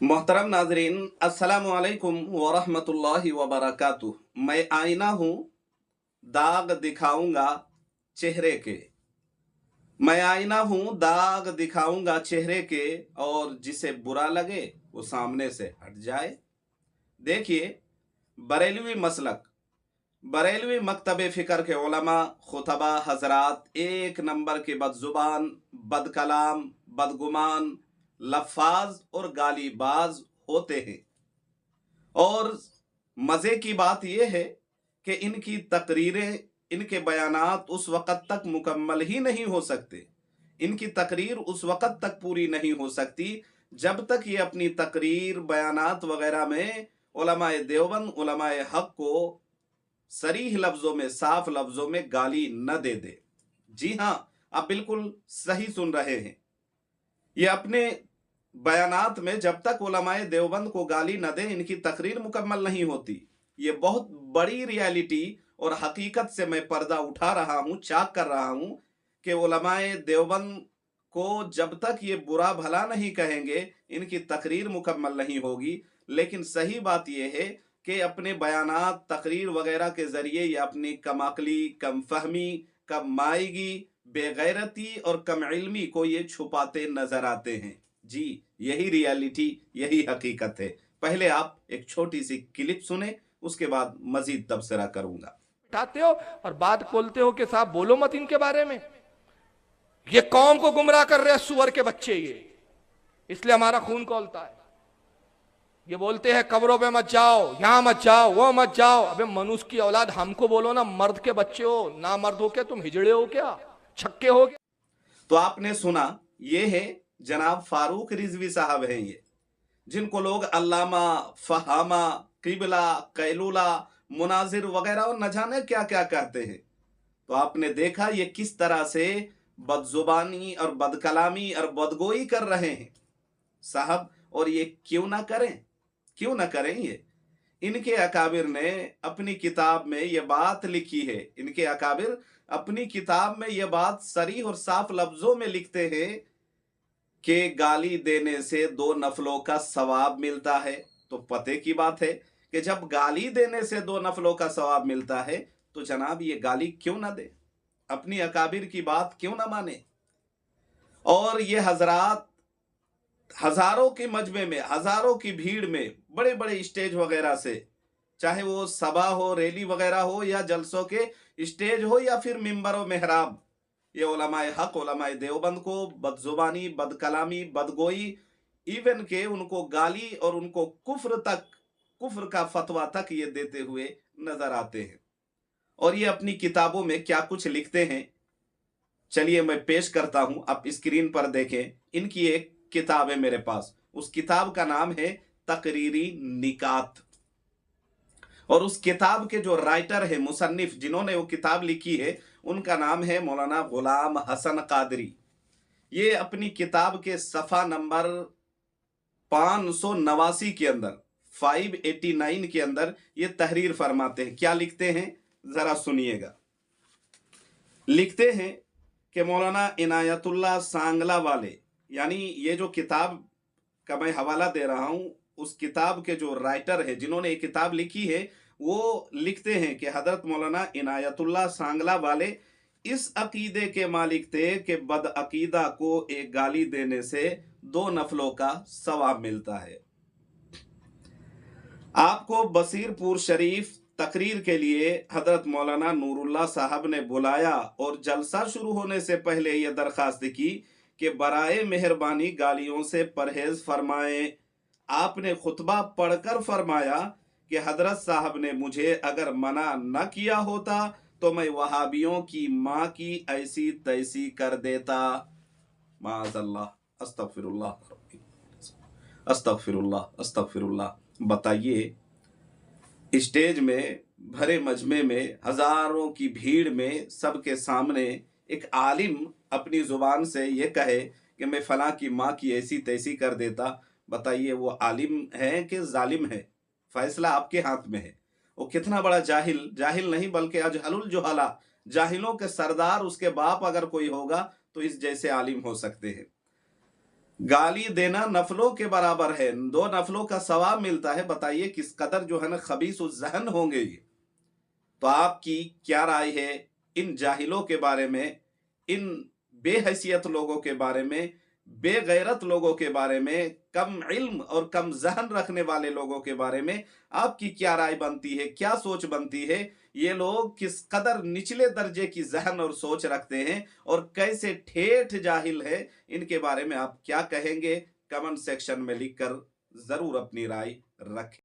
मोहतरम नाजरीन, अस्सलामु अलैकुम वरहमतुल्लाहि वबरकातुह। मैं आईना हूँ, दाग दिखाऊंगा चेहरे के। मैं आईना हूँ, दाग दिखाऊंगा चेहरे के, और जिसे बुरा लगे वो सामने से हट जाए। देखिए, बरेलवी मसलक, बरेलवी मकतब फ़िक्र के उलमा, खुतबा हजरात एक नंबर के बदजुबान, बदकलाम, बदगुमान, लफ़ाज और गालीबाज होते हैं। और मज़े की बात यह है कि इनकी तकरीरें, इनके बयानात उस वक़्त तक मुकम्मल ही नहीं हो सकते, इनकी तकरीर उस वक़्त तक पूरी नहीं हो सकती जब तक ये अपनी तकरीर, बयानात वग़ैरह में उलमाए देवबंद, उलमाए हक़ को सरीह लफ्ज़ों में, साफ लफ्ज़ों में गाली न दे दे। जी हाँ, आप बिल्कुल सही सुन रहे हैं। ये अपने बयानात में जब तक उलमाए देवबंद को गाली न दे, इनकी तकरीर मुकम्मल नहीं होती। ये बहुत बड़ी रियलिटी और हकीकत से मैं पर्दा उठा रहा हूँ, चाक कर रहा हूँ कि उलमाए देवबंद को जब तक ये बुरा भला नहीं कहेंगे, इनकी तकरीर मुकम्मल नहीं होगी। लेकिन सही बात यह है कि अपने बयानात, तकरीर वगैरह के ज़रिए ये अपनी कम अक्ली, कम फहमी, कम माईगी, बेगैरती और कम इल्मी को ये छुपाते नजर आते हैं। जी, यही रियलिटी, यही हकीकत है। पहले आप एक छोटी सी क्लिप सुने, उसके बाद मजीद तबसरा करूंगा। उठाते हो और बात बोलते हो कि साहब बोलो मत इनके बारे में, ये कौम को गुमराह कर रहे हैं सुअर के बच्चे, ये इसलिए हमारा खून खौलता है। ये बोलते हैं कब्रों पे मत जाओ, यहां मत जाओ, वो मत जाओ। अबे मनुष्य की औलाद, हमको बोलो ना, मर्द के बच्चे हो ना, मर्द हो क्या तुम, हिजड़े हो क्या, छक्के हो क्या? तो आपने सुना, ये है जनाब फारूक रिजवी साहब हैं, ये जिनको लोग अल्लामा, फहामा, किबला, कैलूला, मुनाजिर वगैरह और न जाने क्या क्या कहते हैं। तो आपने देखा ये किस तरह से बदजुबानी और बदकलामी और बदगोई कर रहे हैं साहब। और ये क्यों ना करें, क्यों ना करें ये। इनके अकाबिर ने अपनी किताब में ये बात लिखी है, इनके अकाबिर अपनी किताब में ये बात सरीह और साफ लफ्जों में लिखते हैं कि गाली देने से 2 नफलों का सवाब मिलता है। तो पते की बात है कि जब गाली देने से 2 नफलों का सवाब मिलता है, तो जनाब ये गाली क्यों ना दे, अपनी अकाबिर की बात क्यों ना माने। और ये हजरात हजारों के मजमे में, हजारों की भीड़ में, बड़े बड़े स्टेज वगैरह से, चाहे वो सभा हो, रैली वगैरह हो, या जलसों के स्टेज हो, या फिर मिंबर व मेहराब, ये उलमाए हक, उलमाए देवबंद को बदजुबानी, बदकलामी, बदगोई, इवन के उनको गाली और उनको कुफ्र तक, कुफ्र का फतवा तक ये देते हुए नजर आते हैं। और ये अपनी किताबों में क्या कुछ लिखते हैं, चलिए मैं पेश करता हूं, आप स्क्रीन पर देखें। इनकी एक किताब है मेरे पास, उस किताब का नाम है तकरीरी निकात। और उस किताब के जो राइटर है, मुसन्निफ जिन्होंने वो किताब लिखी है, उनका नाम है मौलाना गुलाम हसन कादरी। ये अपनी किताब के सफ़ा नंबर 589 के अंदर, 589 के अंदर ये तहरीर फरमाते हैं। क्या लिखते हैं, जरा सुनिएगा। लिखते हैं कि मौलाना इनायतुल्लाह सांगला वाले, यानी ये जो किताब का मैं हवाला दे रहा हूं, उस किताब के जो राइटर है, जिन्होंने ये किताब लिखी है, वो लिखते हैं कि हजरत मौलाना इनायतुल्लाह सांगला वाले इस अकीदे के मालिक थे कि बदअकीदा को एक गाली देने से 2 नफलों का सवाब मिलता है। आपको बसीरपुर शरीफ तकरीर के लिए हजरत मौलाना नूरुल्लाह साहब ने बुलाया और जलसा शुरू होने से पहले यह दरखास्त की कि बराए मेहरबानी गालियों से परहेज फरमाएं। आपने खुतबा पढ़कर फरमाया कि हजरत साहब ने मुझे अगर मना न किया होता तो मैं वहाबियों की माँ की ऐसी तैसी कर देता। माज़अल्लाह, अस्तगफिरुल्लाह, अस्तगफिरुल्लाह, अस्तगफिरुल्लाह। बताइए, स्टेज में, भरे मजमे में, हजारों की भीड़ में, सबके सामने एक आलिम अपनी जुबान से ये कहे कि मैं फलां की माँ की ऐसी तैसी कर देता। बताइए, वो आलिम है कि जालिम है? फैसला आपके हाथ में है। वो कितना बड़ा जाहिल, जाहिल नहीं बल्कि अजहलुल जुहला, जाहिलों के सरदार, उसके बाप अगर कोई होगा तो इस जैसे आलिम हो सकते हैं। गाली देना नफलों के बराबर है, 2 नफलों का सवाब मिलता है। बताइए किस कदर जो है ना खबीस उस जहन होंगे ये। तो आपकी क्या राय है इन जाहिलों के बारे में, इन बेहैसियत लोगों के बारे में, बेगैरत लोगों के बारे में, कम इल्म और कम जहन रखने वाले लोगों के बारे में आपकी क्या राय बनती है, क्या सोच बनती है? ये लोग किस कदर निचले दर्जे की जहन और सोच रखते हैं और कैसे ठेठ जाहिल है, इनके बारे में आप क्या कहेंगे? कमेंट सेक्शन में लिखकर जरूर अपनी राय रखें।